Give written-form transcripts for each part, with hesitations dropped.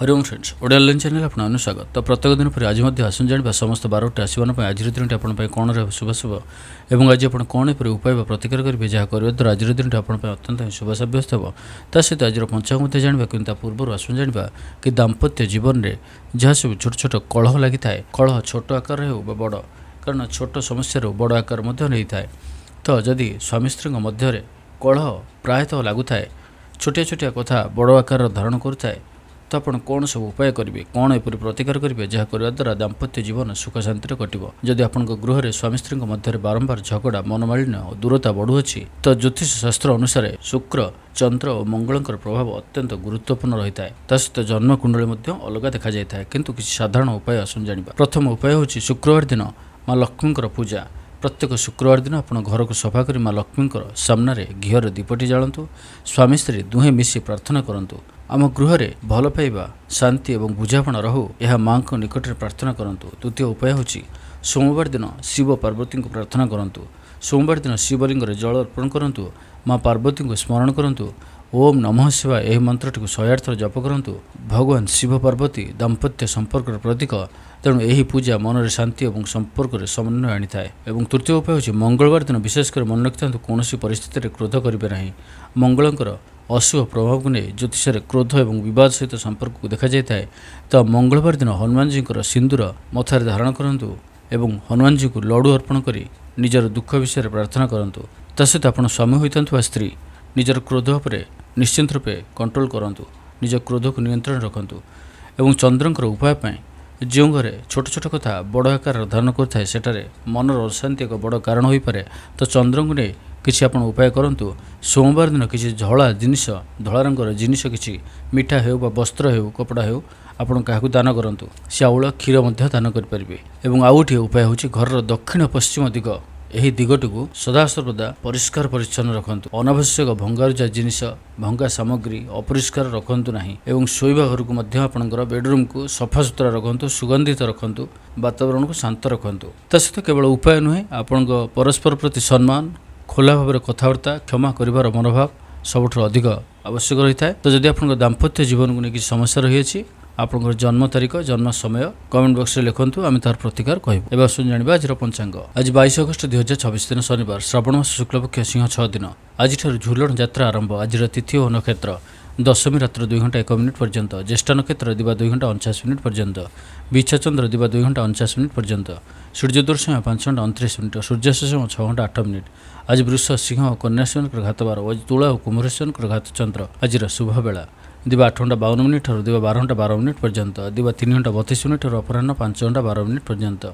Hariom friends Odia online channel आपन स्वागत। तो प्रत्येक दिन पर आज आसन जाना समस्त 12टी राशिमान आज दिन आपंपाई कौन रहा शुभ शुभ और आज आप कौन पर उपाय प्रतिकार करेंगे जहाँ करने द्वारा आज दिन आपंपाई अत्यंत शुभ सब्यस्त हो। ता सहित आज पंचांग जाना कि पूर्व आसन जाना कि दाम्पत्य जीवन में जहाँ सब छोट छोट कलह लगी था कलह छोट आकार हो बड़ कारण छोट समस्या बड़ आकार नहीं था। तो जदि स्वामी स्त्री मध्य कलह प्रायतः लगुए छोटिया छोटिया कथा बड़ आकार धारण करुए तो आप कौन सब उपाय करेंगे कौन एपरी प्रतिकार करेंगे जहाँ करने द्वारा दाम्पत्य जीवन सुख शांति कटिव। जदि आप गृह में स्वामी स्त्री मध्य बारंबार झगड़ा मनोमालिन्य और दूरता बढ़ुअछि तो ज्योतिष शास्त्र अनुसार शुक्र चंद्र और मंगल प्रभाव अत्यंत गुरुत्वपूर्ण रही है। सहित जन्म कुंडली अलग देखा जाए कि किसी साधारण उपाय आसन जाना। प्रथम उपाय हूँ शुक्रवार दिन माँ लक्ष्मी पूजा। प्रत्येक शुक्रवार दिन आप घर को सफा कर माँ लक्ष्मी सामने घीर दीपटी जालतु। स्वामी स्त्री दुहें मिसी प्रार्थना करूँ आम गृह में भल पाइबा शांति और बुझापण रहू यह माँ को निकट में प्रार्थना करूँ। द्वितीय उपाय हूँ सोमवार दिन शिव पार्वती को प्रार्थना करूँ। सोमवार दिन शिवलिंग जल अर्पण करूँ माँ पार्वती को स्मरण करूँ। ओम नमः शिवाय यह मंत्रटी 108 थर जप करूँ। भगवान शिव पार्वती दाम्पत्य संपर्क प्रतीक तेणु यही पूजा मन में शांति और संपर्क में समन्वय आनी था। तृतीय उपाय हूँ मंगलवार दिन विशेषकर मन रखि कौन परिस्थिति में क्रोध करेंगे ना। मंगलर अशुभ प्रभाव को नहीं ज्योतिष क्रोध और विवाद सहित संपर्क को देखा जाए तो मंगलवार दिन हनुमान जी सिंदूर मथार धारण करूँ और हनुमान जी को लड्डू अर्पण कर निजर दुख विषय प्रार्थना करूँ। तहित आप स्वामी होता स्त्री निजर क्रोध पर निश्चिंत रूपे कंट्रोल करूँ निज क्रोध को नियंत्रण रखुँ। और चंद्रंकर उपाय जो घरे छोट छोट कथा बड़ आकार धारण करें सेठारे मनर अशांति एक बड़ कारण हो पाए तो चंद्र को नहीं किसी आप उपाय करूँ। सोमवार दिन किसी धला जिनिष धला रंगर जिनिष किसी मिठा हो वस्त्र हो कपड़ा हो आपड़ क्या दान करूँ। चाउल क्षीर दान करेंगे। और आउ गोटे उपाय हूँ घर दक्षिण पश्चिम दिग यही दिगटी को सदासर्वदा परिष्कार परिच्छन्न रखुँ। अनावश्यक भंगारुजा जिनिष भंगा सामग्री अपरिष्कार रखुँ ना। और शोवा घर को आपंकर बेडरूम को सफा सुतरा रखुँ सुगंधित रखुँ वातावरण को शांत रखुँ। सहित केवल उपाय नुहे आपण परस्पर प्रति सम्मान खोला भाव कथबार्ता क्षमा कर मनोभाव सबुठ अधिक आवश्यक रही है। तो जदि आप दाम्पत्य जीवन को लेकिन समस्या रही आपंकर जन्म तारीख जन्म समय कमेंट बॉक्स में लिखुँ आम तार प्रतिकार कहूँ। एवं आसुन जाना आज पंचांग। आज 22 अगस्त 2026 दिन शनिवार श्रावण मास शुक्लपक्ष सिंह 6 दिन। आज झूलन यात्रा आरंभ। आज तिथि और नक्षत्र दशमी रात्र 2 घंटा 1 मिनिट पर्यंत। ज्येष्ठ नक्षत्र दिवा 2 घंटा 49 मिनिट पर्यंत। बिच्छा चंद्र दिवा 2 घंटा 49 मिनिट पर्यंत। सूर्योदय समय 5 घंटा 29 मिनिट। सूर्यास्त समय 6 घंटा 8 मिनिट। आज वृष सिंह और कन्याश्वन घात 12। आज तुला और कुंभरेश्वन घात चंद्र। आज शुभ बेला दिवा 8 घंटा 52 मिनिट और दिवा 12 घंटा 12 मिनिट पर्यंत। दिवा 3 घंटा 32 मिनिट और अपराह्न 5 घंटा 12 मिनिट पर्यंत।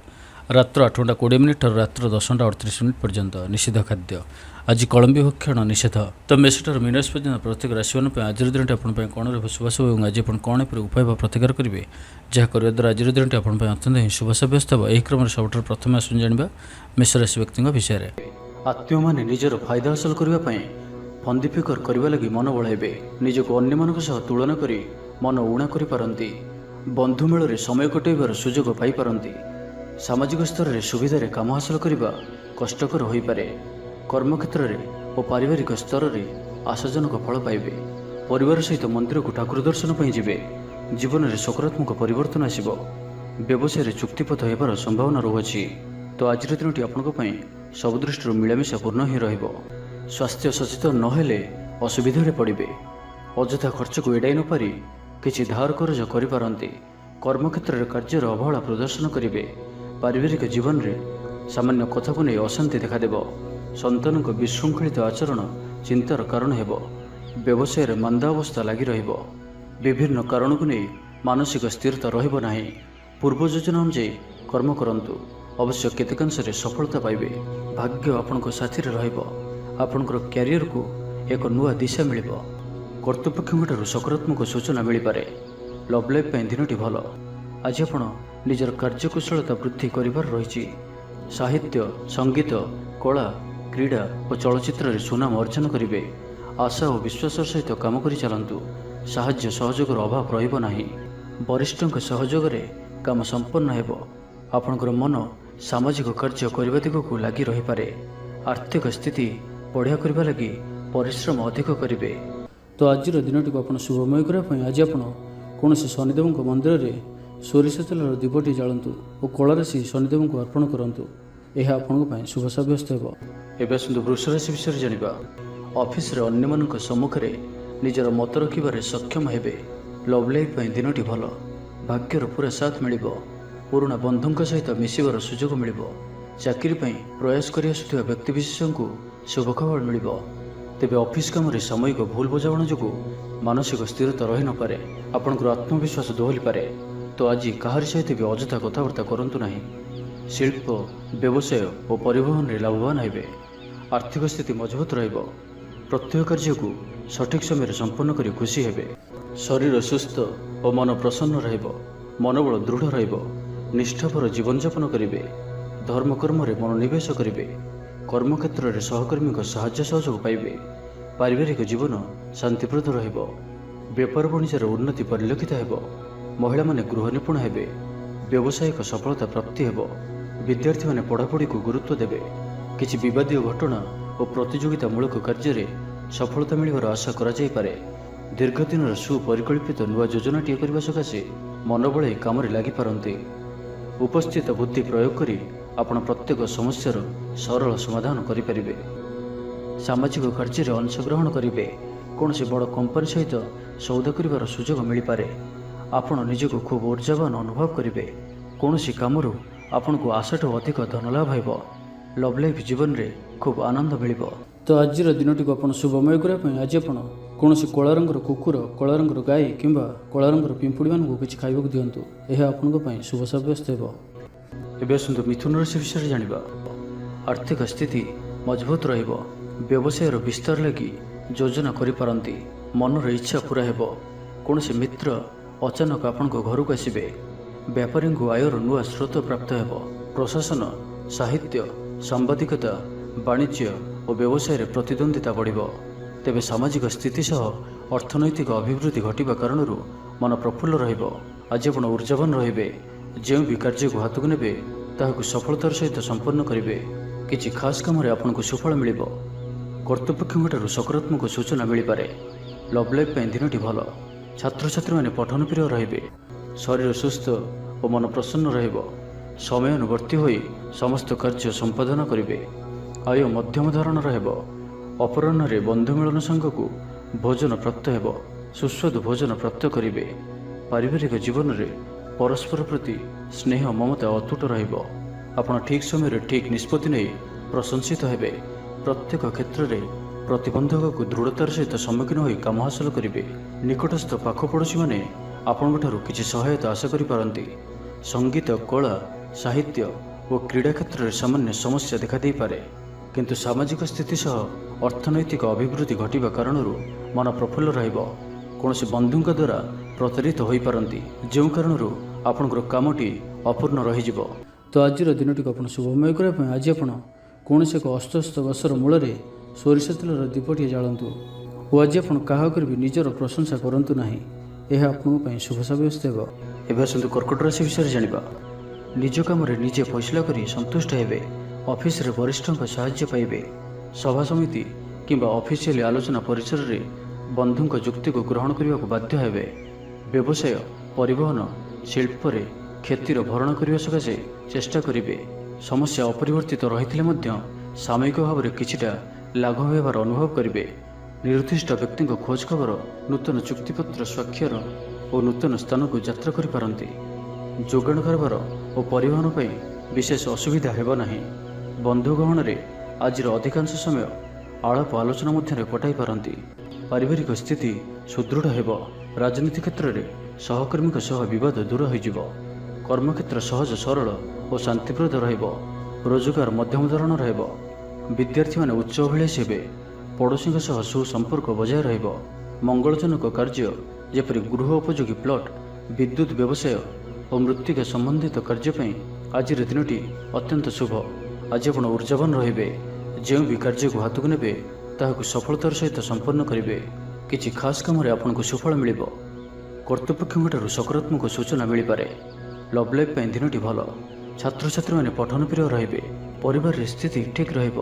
रात्र 8 घंटा 20 मिनिट और रात्र 10 घंटा 38 मिनिट पर्यंत। निषिद्ध खाद्य आज कलम्बी भक्षण निषेध। तो मेषठर मीनराश पर्यंत प्रत्येक राशि आज दिन आपंपाई कौन रहा शुभ शुभ और आज कौन पर उपाय प्रतिकार करेंगे जहाँ करने द्वारा आज दिन आपंपाई अत्यंत ही शुभ सब्यस्त हो। यही क्रम सब प्रथम आसन जाना मेष राशि व्यक्ति विषय। आत्मीय मैंने निजर फायदा हासिल करने फंदी फिकर करने लगी मन बढ़ाइबे। निजक अन्य मान तुलना कर मन उणा करपारती। बंधु मेल समय कटाइबार सुजोग पाइपारती। सामाजिक स्तर में सुविधार काम हासिल करने कष्टकर हो पारे। कर्मक्षेत्र में और पारिवारिक स्तर में आशाजनक फल पाइबे। परिवार सहित मंदिर को ठाकुर दर्शन पर जीवे। जीवन में सकारात्मक परिवर्तन आसिबो। व्यवसाय चुक्तिपथ होबार संभावना रहुछि। तो आज दिनटी आपंपाई सब दृष्टि मिलामिशा पूर्ण ही रहिबो। स्वास्थ्य सचेतन नहेले असुविधा पड़े। अଯଥା खर्च को एड़ाई नपारी किसी धार करज करिपारंती। कर्मक्षेत्र में कार्यर अवहेला प्रदर्शन करेंगे। पारिवारिक जीवन में सामान्य कथा को नहीं अशांति देखादेव। संतान को विशृंखलित आचरण चिंतार कारण हेब। व्यवसाय में मंदावस्था लगी रहिब। विभिन्न कारण को नहीं मानसिक स्थिरता रहिब नाही। पूर्व योजना अनुଯାयी कर्म करंतु अवश्य केतेकांश सफलता पाइबे। भाग्य आपनको साथी रहिब। आपणकर क्यारियर को एक नुआ दिशा मिल। कर्तृपक्षों सकारात्मक सूचना मिल पारे। लव लाइफ दिनटी भल। आज आप निजर कार्यकुशलता वृद्धि कर रही। साहित्य संगीत कला क्रीड़ा और चलचित्र सुनाम अर्जन करेंगे। आशा और विश्वास सहित काम कर चलतु। साहाय्य सहयोग अभाव रहा। वरिष्ठों सहयोग काम संपन्न हो। आपणकर मन सामाजिक कार्य करने दिग को लगी रही पारे। आर्थिक स्थिति बढ़िया करने लगी परिश्रम अधिक करेंगे। तो आज दिन को आप शुभमय करने आज आप କୌଣସି ଶନିଦେବଙ୍କ ମନ୍ଦିରରେ ସୋରିଷ ତେଲର ଦୀପଟି ଜାଳନ୍ତୁ ଓ କଳାରାଶି ଶନିଦେବଙ୍କୁ ଅର୍ପଣ କରନ୍ତୁ। ଏହା ଆପଣଙ୍କ ପାଇଁ ଶୁଭ ସାବ୍ୟସ୍ତ ହେବ। ଏବେ ଆସନ୍ତୁ ବୃଷ ରାଶି ବିଷୟରେ ଜାଣିବା। ଅଫିସରେ ଅନ୍ୟମାନଙ୍କ ସମ୍ମୁଖରେ ନିଜର ମତ ରଖିବାରେ ସକ୍ଷମ ହେବେ। ଲଭ୍ ଲାଇଫ୍ ପାଇଁ ଦିନଟି ଭଲ। ଭାଗ୍ୟର ପୁରା ସାଥ ମିଳିବ। ପୁରୁଣା ବନ୍ଧୁଙ୍କ ସହିତ ମିଶିବାର ସୁଯୋଗ ମିଳିବ। ଚାକିରି ପାଇଁ ପ୍ରୟାସ କରି ଆସୁଥିବା ବ୍ୟକ୍ତିବିଶେଷଙ୍କୁ ଶୁଭ ଖବର ମିଳିବ। ତେବେ ଅଫିସ କାମରେ ସାମୟିକ ଭୁଲ ବୁଝାମଣା ଯୋଗୁଁ ମାନସିକ ସ୍ଥିରତା ରହିନପାରେ। ଆପଣଙ୍କର ଆତ୍ମବିଶ୍ୱାସ ଦୋହଲିପାରେ। ତ ଆଜି କାହାରି ସହିତ ବି ଅଯଥା କଥାବାର୍ତ୍ତା କରନ୍ତୁ ନାହିଁ। ଶିଳ୍ପ, ବ୍ୟବସାୟ ଓ ପରିବହନରେ ଲାଭବାନ ହେବେ। ଆର୍ଥିକ ସ୍ଥିତି ମଜବୁତ ରହିବ। ପ୍ରତ୍ୟେକ କାର୍ଯ୍ୟକୁ ସଠିକ୍ ସମୟରେ ସମ୍ପନ୍ନ କରି ଖୁସି ହେବେ। ଶରୀର ସୁସ୍ଥ ଓ ମନ ପ୍ରସନ୍ନ ରହିବ। ମନୋବଳ ଦୃଢ଼ ରହିବ। ନିଷ୍ଠାପର ଜୀବନଯାପନ କରିବେ। ଧର୍ମକର୍ମରେ ମନୋନିବେଶ କରିବେ। କର୍ମକ୍ଷେତ୍ରରେ ସହକର୍ମୀଙ୍କ ସାହାଯ୍ୟ ସହଯୋଗ ପାଇବେ। ପାରିବାରିକ ଜୀବନ ଶାନ୍ତିପ୍ରଦ ରହିବ। ବେପାର ବାଣିଜ୍ୟର ଉନ୍ନତି ପରିଲକ୍ଷିତ ହେବ। ମହିଳାମାନେ ଗୃହ ନିପୁଣ ହେବେ। ବ୍ୟବସାୟିକ ସଫଳତା ପ୍ରାପ୍ତି ହେବ। ବିଦ୍ୟାର୍ଥୀମାନେ ପଢ଼ାପଢ଼ିକୁ ଗୁରୁତ୍ୱ ଦେବେ। କିଛି ବିବାଦୀୟ ଘଟଣା ଓ ପ୍ରତିଯୋଗିତାମୂଳକ କାର୍ଯ୍ୟରେ ସଫଳତା ମିଳିବାର ଆଶା କରାଯାଇପାରେ। ଦୀର୍ଘଦିନର ସୁପରିକଳ୍ପିତ ନୂଆ ଯୋଜନାଟିଏ କରିବା ସକାଶେ ମନ ବଳାଇ କାମରେ ଲାଗିପାରନ୍ତି। ଉପସ୍ଥିତ ବୁଦ୍ଧି ପ୍ରୟୋଗ କରି ଆପଣ ପ୍ରତ୍ୟେକ ସମସ୍ୟାର ସରଳ ସମାଧାନ କରିପାରିବେ। ସାମାଜିକ କାର୍ଯ୍ୟରେ ଅଂଶଗ୍ରହଣ କରିବେ। କୌଣସି ବଡ଼ କମ୍ପାନୀ ସହିତ ସୌଦା କରିବାର ସୁଯୋଗ ମିଳିପାରେ। ଆପଣ ନିଜକୁ ଖୁବ୍ ଉର୍ଜାବାନ ଅନୁଭବ କରିବେ। କୌଣସି କାମରୁ ଆପଣଙ୍କୁ ଆଶାଠୁ ଅଧିକ ଧନ ଲାଭ ହେବ। ଲଭ୍ ଲାଇଫ୍ ଜୀବନରେ ଖୁବ୍ ଆନନ୍ଦ ମିଳିବ। ତ ଆଜିର ଦିନଟିକୁ ଆପଣ ଶୁଭମୟ କରିବା ପାଇଁ ଆଜି ଆପଣ କୌଣସି କଳା ରଙ୍ଗର କୁକୁର, କଳା ରଙ୍ଗର ଗାଈ କିମ୍ବା କଳା ରଙ୍ଗର ପିମ୍ପୁଡ଼ିମାନଙ୍କୁ କିଛି ଖାଇବାକୁ ଦିଅନ୍ତୁ। ଏହା ଆପଣଙ୍କ ପାଇଁ ଶୁଭ ସାବ୍ୟସ୍ତ ହେବ। ଏବେ ଆସନ୍ତୁ ମିଥୁନ ରାଶି ବିଷୟରେ ଜାଣିବା। ଆର୍ଥିକ ସ୍ଥିତି ମଜବୁତ ରହିବ। ବ୍ୟବସାୟର ବିସ୍ତାର ଲାଗି ଯୋଜନା କରିପାରନ୍ତି। ମନର ଇଚ୍ଛା ପୂରା ହେବ। କୌଣସି ମିତ୍ର ଅଚାନକ ଆପଣଙ୍କ ଘରକୁ ଆସିବେ। ବ୍ୟାପାରୀଙ୍କୁ ଆୟର ନୂଆ ସ୍ରୋତ ପ୍ରାପ୍ତ ହେବ। ପ୍ରଶାସନ, ସାହିତ୍ୟ, ସାମ୍ବାଦିକତା, ବାଣିଜ୍ୟ ଓ ବ୍ୟବସାୟରେ ପ୍ରତିଦ୍ୱନ୍ଦ୍ୱିତା ବଢ଼ିବ। ତେବେ ସାମାଜିକ ସ୍ଥିତି ସହ ଅର୍ଥନୈତିକ ଅଭିବୃଦ୍ଧି ଘଟିବା କାରଣରୁ ମନ ପ୍ରଫୁଲ୍ଲ ରହିବ। ଆଜି ଆପଣ ଉର୍ଜାବାନ ରହିବେ। ଯେଉଁ ବି କାର୍ଯ୍ୟକୁ ହାତକୁ ନେବେ ତାହାକୁ ସଫଳତାର ସହିତ ସମ୍ପନ୍ନ କରିବେ। କିଛି ଖାସ୍ କାମରେ ଆପଣଙ୍କୁ ସୁଫଳ ମିଳିବ। କର୍ତ୍ତୃପକ୍ଷଙ୍କଠାରୁ ସକାରାତ୍ମକ ସୂଚନା ମିଳିପାରେ। ଲଭ୍ ଲାଇଫ୍ ପାଇଁ ଦିନଟି ଭଲ। ଛାତ୍ରଛାତ୍ରୀମାନେ ପଠନପ୍ରିୟ ରହିବେ। ଶରୀର ସୁସ୍ଥ ଓ ମନ ପ୍ରସନ୍ନ ରହିବ। ସମୟାନୁବର୍ତ୍ତୀ ହୋଇ ସମସ୍ତ କାର୍ଯ୍ୟ ସମ୍ପାଦନ କରିବେ। ଆୟ ମଧ୍ୟମ ଧରଣର ହେବ। ଅପରାହ୍ନରେ ବନ୍ଧୁ ମିଳନ ସାଙ୍ଗକୁ ଭୋଜନ ପ୍ରାପ୍ତ ହେବ। ସୁସ୍ୱାଦୁ ଭୋଜନ ପ୍ରାପ୍ତ କରିବେ। ପାରିବାରିକ ଜୀବନରେ ପରସ୍ପର ପ୍ରତି ସ୍ନେହ ମମତା ଅତୁଟ ରହିବ। ଆପଣ ଠିକ୍ ସମୟରେ ଠିକ୍ ନିଷ୍ପତ୍ତି ନେଇ ପ୍ରଶଂସିତ ହେବେ। ପ୍ରତ୍ୟେକ କ୍ଷେତ୍ରରେ ପ୍ରତିବନ୍ଧକକୁ ଦୃଢ଼ତାର ସହିତ ସମ୍ମୁଖୀନ ହୋଇ କାମ ହାସଲ କରିବେ। ନିକଟସ୍ଥ ପାଖ ପଡ଼ୋଶୀମାନେ ଆପଣଙ୍କଠାରୁ କିଛି ସହାୟତା ଆଶା କରିପାରନ୍ତି। ସଙ୍ଗୀତ, କଳା, ସାହିତ୍ୟ ଓ କ୍ରୀଡ଼ା କ୍ଷେତ୍ରରେ ସାମାନ୍ୟ ସମସ୍ୟା ଦେଖାଦେଇପାରେ। କିନ୍ତୁ ସାମାଜିକ ସ୍ଥିତି ସହ ଅର୍ଥନୈତିକ ଅଭିବୃଦ୍ଧି ଘଟିବା କାରଣରୁ ମନ ପ୍ରଫୁଲ୍ଲ ରହିବ। କୌଣସି ବନ୍ଧୁଙ୍କ ଦ୍ୱାରା ପ୍ରତାରିତ ହୋଇପାରନ୍ତି, ଯେଉଁ କାରଣରୁ ଆପଣଙ୍କର କାମଟି ଅପୂର୍ଣ୍ଣ ରହିଯିବ। ତ ଆଜିର ଦିନଟିକୁ ଆପଣ ଶୁଭମୟ କରିବା ପାଇଁ ଆଜି ଆପଣ କୌଣସି ଏକ ଅସ୍ତସ୍ତ ଗଛର ମୂଳରେ ସୋରିଷ ତେଲର ଦୀପଟିଏ ଜାଳନ୍ତୁ ଓ ଆଜି ଆପଣ କାହା ଉପରେ ବି ନିଜର ପ୍ରଶଂସା କରନ୍ତୁ ନାହିଁ। ଏହା ଆପଣଙ୍କ ପାଇଁ ଶୁଭ ସାବ୍ୟସ୍ତ ହେବ। ଏବେ ଆସନ୍ତୁ କର୍କଟ ରାଶି ବିଷୟରେ ଜାଣିବା। ନିଜ କାମରେ ନିଜେ ଫଇସଲା କରି ସନ୍ତୁଷ୍ଟ ହେବେ। ଅଫିସରେ ବରିଷ୍ଠଙ୍କ ସାହାଯ୍ୟ ପାଇବେ। ସଭା ସମିତି କିମ୍ବା ଅଫିସିଆଲି ଆଲୋଚନା ପରିସରରେ ବନ୍ଧୁଙ୍କ ଯୁକ୍ତିକୁ ଗ୍ରହଣ କରିବାକୁ ବାଧ୍ୟ ହେବେ। ବ୍ୟବସାୟ, ପରିବହନ, ଶିଳ୍ପରେ କ୍ଷତିର ଭରଣ କରିବା ସକାଶେ ଚେଷ୍ଟା କରିବେ। ସମସ୍ୟା ଅପରିବର୍ତ୍ତିତ ରହିଥିଲେ ମଧ୍ୟ ସାମୟିକ ଭାବରେ କିଛିଟା ଲାଘବ ହେବାର ଅନୁଭବ କରିବେ। ନିର୍ଦ୍ଦିଷ୍ଟ ବ୍ୟକ୍ତିଙ୍କ ଖୋଜ ଖବର, ନୂତନ ଚୁକ୍ତିପତ୍ର ସ୍ୱାକ୍ଷର ଓ ନୂତନ ସ୍ଥାନକୁ ଯାତ୍ରା କରିପାରନ୍ତି। ଯୋଗାଣ କାରବାର ଓ ପରିବହନ ପାଇଁ ବିଶେଷ ଅସୁବିଧା ହେବ ନାହିଁ। ବନ୍ଧୁ ଗହଣରେ ଆଜିର ଅଧିକାଂଶ ସମୟ ଆଳାପ ଆଲୋଚନା ମଧ୍ୟରେ କଟାଇ ପାରନ୍ତି। ପାରିବାରିକ ସ୍ଥିତି ସୁଦୃଢ଼ ହେବ। ରାଜନୀତି କ୍ଷେତ୍ରରେ ସହକର୍ମୀଙ୍କ ସହ ବିବାଦ ଦୂର ହୋଇଯିବ। କର୍ମକ୍ଷେତ୍ର ସହଜ ସରଳ ଓ ଶାନ୍ତିପ୍ରଦ ରହିବ। ରୋଜଗାର ମଧ୍ୟମ ଧରଣର ହେବ। ବିଦ୍ୟାର୍ଥୀମାନେ ଉଚ୍ଚ ଅଭିଳାଷୀ ହେବେ। ପଡ଼ୋଶୀଙ୍କ ସହ ସୁସମ୍ପର୍କ ବଜାୟ ରହିବ। ମଙ୍ଗଳଜନକ କାର୍ଯ୍ୟ ଯେପରି ଗୃହ ଉପଯୋଗୀ ପ୍ଲଟ୍, ବିଦ୍ୟୁତ୍ ବ୍ୟବସାୟ ଓ ମୃତ୍ତିକା ସମ୍ବନ୍ଧିତ କାର୍ଯ୍ୟ ପାଇଁ ଆଜିର ଦିନଟି ଅତ୍ୟନ୍ତ ଶୁଭ। ଆଜି ଆପଣ ଉର୍ଜାବାନ ରହିବେ। ଯେଉଁ ବି କାର୍ଯ୍ୟକୁ ହାତକୁ ନେବେ ତାହାକୁ ସଫଳତାର ସହିତ ସମ୍ପନ୍ନ କରିବେ। କିଛି ଖାସ୍ କାମରେ ଆପଣଙ୍କୁ ସୁଫଳ ମିଳିବ। କର୍ତ୍ତୃପକ୍ଷଙ୍କଠାରୁ ସକାରାତ୍ମକ ସୂଚନା ମିଳିପାରେ। ଲଭ୍ ଲାଇଫ୍ ପାଇଁ ଦିନଟି ଭଲ। ଛାତ୍ରଛାତ୍ରୀମାନେ ପଠନପ୍ରିୟ ରହିବେ। ପରିବାରରେ ସ୍ଥିତି ଠିକ୍ ରହିବ।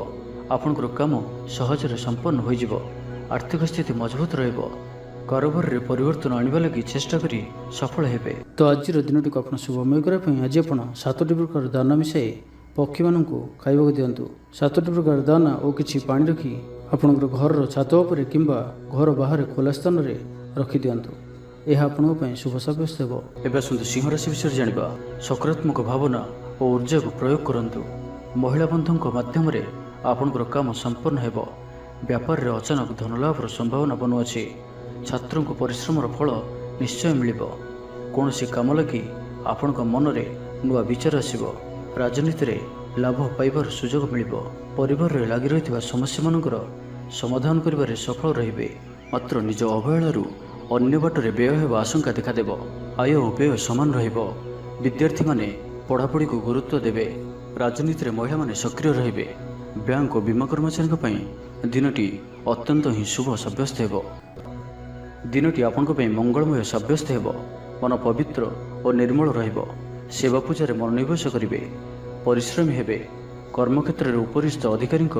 ଆପଣଙ୍କର କାମ ସହଜରେ ସମ୍ପନ୍ନ ହୋଇଯିବ। ଆର୍ଥିକ ସ୍ଥିତି ମଜବୁତ ରହିବ। କାରବାରରେ ପରିବର୍ତ୍ତନ ଆଣିବା ଲାଗି ଚେଷ୍ଟା କରି ସଫଳ ହେବେ। ତ ଆଜିର ଦିନଟିକୁ ଆପଣ ଶୁଭମୟ କରିବା ପାଇଁ ଆଜି ଆପଣ 7ଟି ପ୍ରକାର ଦାନା ମିଶାଇ ପକ୍ଷୀମାନଙ୍କୁ ଖାଇବାକୁ ଦିଅନ୍ତୁ। 7ଟି ପ୍ରକାର ଦାନା ଓ କିଛି ପାଣି ରଖି ଆପଣଙ୍କର ଘରର ଛାତ ଉପରେ କିମ୍ବା ଘର ବାହାରେ ଖୋଲା ସ୍ଥାନରେ ରଖିଦିଅନ୍ତୁ। ଏହା ଆପଣଙ୍କ ପାଇଁ ଶୁଭ ସାବ୍ୟସ୍ତ ହେବ। ଏବେ ଆସନ୍ତୁ ସିଂହ ରାଶି ବିଷୟରେ ଜାଣିବା। ସକାରାତ୍ମକ ଭାବନା ଓ ଉର୍ଜାକୁ ପ୍ରୟୋଗ କରନ୍ତୁ। ମହିଳା ବନ୍ଧୁଙ୍କ ମାଧ୍ୟମରେ ଆପଣଙ୍କର କାମ ସମ୍ପୂର୍ଣ୍ଣ ହେବ। ବ୍ୟାପାରରେ ଅଚାନକ ଧନଲାଭର ସମ୍ଭାବନା ବନୁଅଛି। ଛାତ୍ରଙ୍କୁ ପରିଶ୍ରମର ଫଳ ନିଶ୍ଚୟ ମିଳିବ। କୌଣସି କାମ ଲାଗି ଆପଣଙ୍କ ମନରେ ନୂଆ ବିଚାର ଆସିବ। ରାଜନୀତିରେ ଲାଭ ପାଇବାର ସୁଯୋଗ ମିଳିବ। ପରିବାରରେ ଲାଗି ରହିଥିବା ସମସ୍ୟାମାନଙ୍କର ସମାଧାନ କରିବାରେ ସଫଳ ରହିବେ। ମାତ୍ର ନିଜ ଅବହେଳାରୁ ଅନ୍ୟ ବାଟରେ ବ୍ୟୟ ହେବା ଆଶଙ୍କା ଦେଖାଦେବ। ଆୟ ଓ ବ୍ୟୟ ସମାନ ରହିବ। ବିଦ୍ୟାର୍ଥୀମାନେ ପଢ଼ାପଢ଼ିକୁ ଗୁରୁତ୍ୱ ଦେବେ। ରାଜନୀତିରେ ମହିଳାମାନେ ସକ୍ରିୟ ରହିବେ। ବ୍ୟାଙ୍କ ଓ ବୀମା କର୍ମଚାରୀଙ୍କ ପାଇଁ ଦିନଟି ଅତ୍ୟନ୍ତ ହିଁ ଶୁଭ ସାବ୍ୟସ୍ତ ହେବ। ଦିନଟି ଆପଣଙ୍କ ପାଇଁ ମଙ୍ଗଳମୟ ସାବ୍ୟସ୍ତ ହେବ। ମନ ପବିତ୍ର ଓ ନିର୍ମଳ ରହିବ। ସେବା ପୂଜାରେ ମନୋନିବେଶ କରିବେ। ପରିଶ୍ରମୀ ହେବେ। କର୍ମକ୍ଷେତ୍ରରେ ଉପରିସ୍ଥ ଅଧିକାରୀଙ୍କ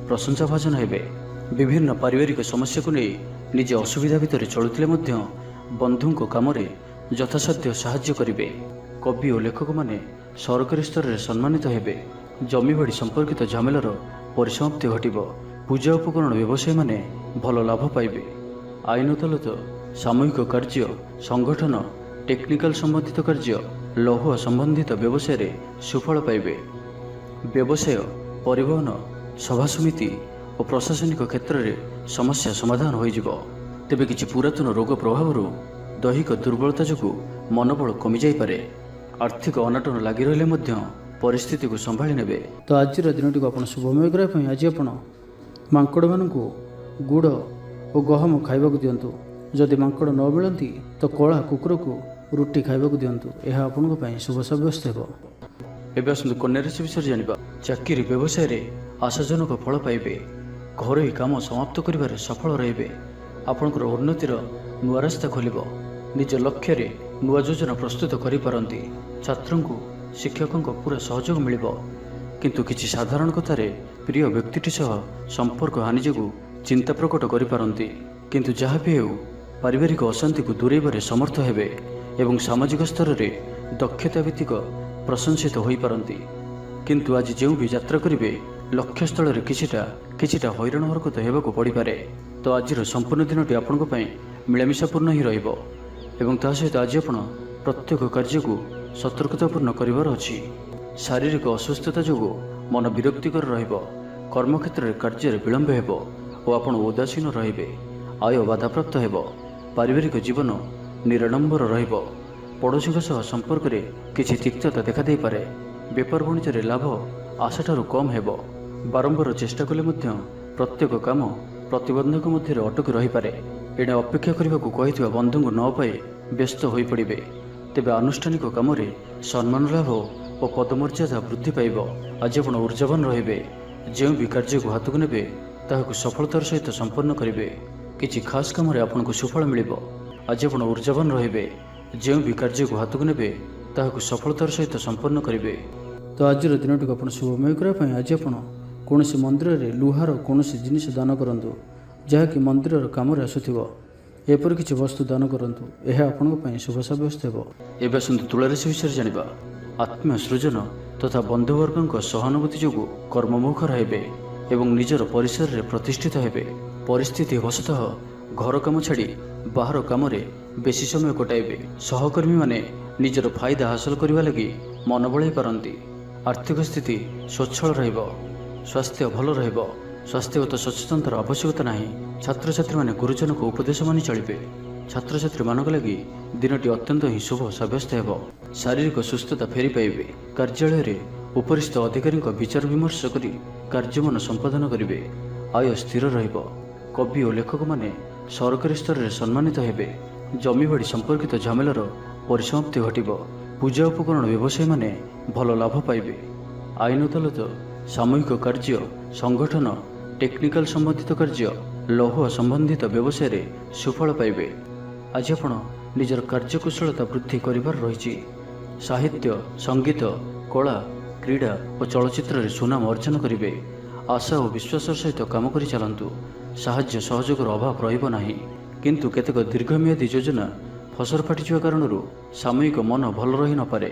ପ୍ରଶଂସା ଭାଜନ ହେବେ। ବିଭିନ୍ନ ପାରିବାରିକ ସମସ୍ୟାକୁ ନେଇ ନିଜେ ଅସୁବିଧା ଭିତରେ ଚଳୁଥିଲେ ମଧ୍ୟ ବନ୍ଧୁଙ୍କ କାମରେ ଯଥାସାଧ୍ୟ ସାହାଯ୍ୟ କରିବେ। କବି ଓ ଲେଖକମାନେ ସରକାରୀ ସ୍ତରରେ ସମ୍ମାନିତ ହେବେ। ଜମିବାଡ଼ି ସମ୍ପର୍କିତ ଝାମେଲାର ପରିସମାପ୍ତି ଘଟିବ। ପୂଜା ଉପକରଣ ବ୍ୟବସାୟୀମାନେ ଭଲ ଲାଭ ପାଇବେ। ଆଇନ ଅଦାଲତ, ସାମୂହିକ କାର୍ଯ୍ୟ, ସଂଗଠନ, ଟେକ୍ନିକାଲ ସମ୍ବନ୍ଧିତ କାର୍ଯ୍ୟ, ଲୌହ ସମ୍ବନ୍ଧିତ ବ୍ୟବସାୟରେ ସୁଫଳ ପାଇବେ। ବ୍ୟବସାୟ, ପରିବହନ, ସଭାସମିତି ଓ ପ୍ରଶାସନିକ କ୍ଷେତ୍ରରେ ସମସ୍ୟା ସମାଧାନ ହୋଇଯିବ। ତେବେ କିଛି ପୁରାତନ ରୋଗ ପ୍ରଭାବରୁ ଦୈହିକ ଦୁର୍ବଳତା ଯୋଗୁଁ ମନୋବଳ କମିଯାଇପାରେ। ଆର୍ଥିକ ଅନାଟନ ଲାଗି ରହିଲେ ମଧ୍ୟ ପରିସ୍ଥିତିକୁ ସମ୍ଭାଳି ନେବେ। ତ ଆଜିର ଦିନଟିକୁ ଆପଣ ଶୁଭମୟ କରିବା ପାଇଁ ଆଜି ଆପଣ ମାଙ୍କଡ଼ମାନଙ୍କୁ ଗୁଡ଼ ଓ ଗହମ ଖାଇବାକୁ ଦିଅନ୍ତୁ। ଯଦି ମାଙ୍କଡ଼ ନ ମିଳନ୍ତି ତ କଳା କୁକୁରକୁ ରୁଟି ଖାଇବାକୁ ଦିଅନ୍ତୁ। ଏହା ଆପଣଙ୍କ ପାଇଁ ଶୁଭ ସାବ୍ୟସ୍ତ ହେବ। ଏବେ ଆସନ୍ତୁ କନ୍ୟା ରାଶି ବିଷୟରେ ଜାଣିବା। ଚାକିରି ବ୍ୟବସାୟରେ ଆଶାଜନକ ଫଳ ପାଇବେ। ଘରୋଇ କାମ ସମାପ୍ତ କରିବାରେ ସଫଳ ରହିବେ। ଆପଣଙ୍କର ଉନ୍ନତିର ନୂଆ ରାସ୍ତା ଖୋଲିବ। ନିଜ ଲକ୍ଷ୍ୟରେ ନୂଆ ଯୋଜନା ପ୍ରସ୍ତୁତ କରିପାରନ୍ତି। ଛାତ୍ରଙ୍କୁ ଶିକ୍ଷକଙ୍କ ପୁରା ସହଯୋଗ ମିଳିବ। କିନ୍ତୁ କିଛି ସାଧାରଣ କଥାରେ ପ୍ରିୟ ବ୍ୟକ୍ତିଟି ସହ ସମ୍ପର୍କ ହାନି ଯୋଗୁଁ ଚିନ୍ତା ପ୍ରକଟ କରିପାରନ୍ତି। କିନ୍ତୁ ଯାହା ବି ହେଉ ପାରିବାରିକ ଅଶାନ୍ତିକୁ ଦୂରେଇବାରେ ସମର୍ଥ ହେବେ ଏବଂ ସାମାଜିକ ସ୍ତରରେ ଦକ୍ଷତା ଭିତ୍ତିକ ପ୍ରଶଂସିତ ହୋଇପାରନ୍ତି। କିନ୍ତୁ ଆଜି ଯେଉଁ ବି ଯାତ୍ରା କରିବେ ଲକ୍ଷ୍ୟସ୍ଥଳରେ କିଛିଟା ହଇରାଣ ହରକତ ହେବାକୁ ପଡ଼ିପାରେ। ତ ଆଜିର ସମ୍ପୂର୍ଣ୍ଣ ଦିନଟି ଆପଣଙ୍କ ପାଇଁ ମିଳାମିଶାପୂର୍ଣ୍ଣ ହିଁ ରହିବ ଏବଂ ତା ସହିତ ଆଜି ଆପଣ ପ୍ରତ୍ୟେକ କାର୍ଯ୍ୟକୁ ସତର୍କତାପୂର୍ଣ୍ଣ କରିବାର ଅଛି। ଶାରୀରିକ ଅସୁସ୍ଥତା ଯୋଗୁଁ ମନ ବିରକ୍ତିକର ରହିବ। କର୍ମକ୍ଷେତ୍ରରେ କାର୍ଯ୍ୟରେ ବିଳମ୍ବ ହେବ ଓ ଆପଣ ଉଦାସୀନ ରହିବେ। ଆୟ ବାଧାପ୍ରାପ୍ତ ହେବ। ପାରିବାରିକ ଜୀବନ ନିରାଡ଼ମ୍ବର ରହିବ। ପଡ଼ୋଶୀଙ୍କ ସହ ସମ୍ପର୍କରେ କିଛି ତିକ୍ତତା ଦେଖାଦେଇପାରେ। ବେପାର ବାଣିଜ୍ୟରେ ଲାଭ ଆଶାଠାରୁ କମ୍ ହେବ। ବାରମ୍ବାର ଚେଷ୍ଟା କଲେ ମଧ୍ୟ ପ୍ରତ୍ୟେକ କାମ ପ୍ରତିବନ୍ଧକ ମଧ୍ୟରେ ଅଟକି ରହିପାରେ। ଏଣେ ଅପେକ୍ଷା କରିବାକୁ କହିଥିବା ବନ୍ଧୁଙ୍କୁ ନ ପାଇ ବ୍ୟସ୍ତ ହୋଇପଡ଼ିବେ। ତେବେ ଆନୁଷ୍ଠାନିକ କାମରେ ସମ୍ମାନ ଲାଭ ଓ ପଦମର୍ଯ୍ୟାଦା ବୃଦ୍ଧି ପାଇବ। ଆଜି ଆପଣ ଉର୍ଜାବାନ ରହିବେ। ଯେଉଁ ବି କାର୍ଯ୍ୟକୁ ହାତକୁ ନେବେ ତାହାକୁ ସଫଳତାର ସହିତ ସମ୍ପନ୍ନ କରିବେ। କିଛି ଖାସ୍ କାମରେ ଆପଣଙ୍କୁ ସୁଫଳ ମିଳିବ। ଆଜି ଆପଣ ଉର୍ଜାବାନ ରହିବେ। ଯେଉଁ ବି କାର୍ଯ୍ୟକୁ ହାତକୁ ନେବେ ତାହାକୁ ସଫଳତାର ସହିତ ସମ୍ପନ୍ନ କରିବେ। ତ ଆଜିର ଦିନଟିକୁ ଆପଣ ଶୁଭମୟ କରିବା ପାଇଁ ଆଜି ଆପଣ କୌଣସି ମନ୍ଦିରରେ ଲୁହାର କୌଣସି ଜିନିଷ ଦାନ କରନ୍ତୁ ଯାହାକି ମନ୍ଦିରର କାମରେ ଆସୁଥିବ। ଏପରି କିଛି ବସ୍ତୁ ଦାନ କରନ୍ତୁ। ଏହା ଆପଣଙ୍କ ପାଇଁ ଶୁଭ ସାବ୍ୟସ୍ତ ହେବ। ଏବେ ଆସନ୍ତୁ ତୁଳା ରାଶି ବିଷୟରେ ଜାଣିବା। ଆତ୍ମୀୟ ସୃଜନ ତଥା ବନ୍ଧୁବର୍ଗଙ୍କ ସହାନୁଭୂତି ଯୋଗୁଁ କର୍ମମୁଖର ହେବେ ଏବଂ ନିଜର ପରିସରରେ ପ୍ରତିଷ୍ଠିତ ହେବେ। ପରିସ୍ଥିତି ବଶତଃ ଘର କାମ ଛାଡ଼ି ବାହାର କାମରେ ବେଶୀ ସମୟ କଟାଇବେ। ସହକର୍ମୀମାନେ ନିଜର ଫାଇଦା ହାସଲ କରିବା ଲାଗି ମନ ବଳାଇ ପାରନ୍ତି। ଆର୍ଥିକ ସ୍ଥିତି ସ୍ୱଚ୍ଛଳ ରହିବ। ସ୍ୱାସ୍ଥ୍ୟ ଭଲ ରହିବ। ସ୍ୱାସ୍ଥ୍ୟଗତ ସଚେତନତାର ଆବଶ୍ୟକତା ନାହିଁ। ଛାତ୍ରଛାତ୍ରୀମାନେ ଗୁରୁଜନଙ୍କ ଉପଦେଶ ମାନି ଚଳିବେ। ଛାତ୍ରଛାତ୍ରୀମାନଙ୍କ ଲାଗି ଦିନଟି ଅତ୍ୟନ୍ତ ହିଁ ଶୁଭ ସାବ୍ୟସ୍ତ ହେବ। ଶାରୀରିକ ସୁସ୍ଥତା ଫେରି ପାଇବେ। କାର୍ଯ୍ୟାଳୟରେ ଉପରିସ୍ଥ ଅଧିକାରୀଙ୍କ ବିଚାର ବିମର୍ଶ କରି କାର୍ଯ୍ୟମାନ ସମ୍ପାଦନ କରିବେ। ଆୟ ସ୍ଥିର ରହିବ। କବି ଓ ଲେଖକମାନେ ସରକାରୀ ସ୍ତରରେ ସମ୍ମାନିତ ହେବେ। ଜମିବାଡ଼ି ସମ୍ପର୍କିତ ଝାମେଲାର ପରିସମାପ୍ତି ଘଟିବ। ପୂଜା ଉପକରଣ ବ୍ୟବସାୟୀମାନେ ଭଲ ଲାଭ ପାଇବେ। ଆଇନ ଅଦାଲତ, ସାମୂହିକ କାର୍ଯ୍ୟ, ସଂଗଠନ, ଟେକ୍ନିକାଲ ସମ୍ବନ୍ଧିତ କାର୍ଯ୍ୟ, ଲୌହ ସମ୍ବନ୍ଧିତ ବ୍ୟବସାୟରେ ସୁଫଳ ପାଇବେ। ଆଜି ଆପଣ ନିଜର କାର୍ଯ୍ୟକୁଶଳତା ବୃଦ୍ଧି କରିବାର ରହିଛି। ସାହିତ୍ୟ, ସଙ୍ଗୀତ, କଳା, କ୍ରୀଡ଼ା ଓ ଚଳଚ୍ଚିତ୍ରରେ ସୁନାମ ଅର୍ଜନ କରିବେ। ଆଶା ଓ ବିଶ୍ୱାସର ସହିତ କାମ କରି ଚାଲନ୍ତୁ। ସାହାଯ୍ୟ ସହଯୋଗର ଅଭାବ ରହିବ ନାହିଁ। କିନ୍ତୁ କେତେକ ଦୀର୍ଘମିଆଦୀ ଯୋଜନା ଫସର ଫାଟିଯିବା କାରଣରୁ ସାମୟିକ ମନ ଭଲ ରହି ନପାରେ।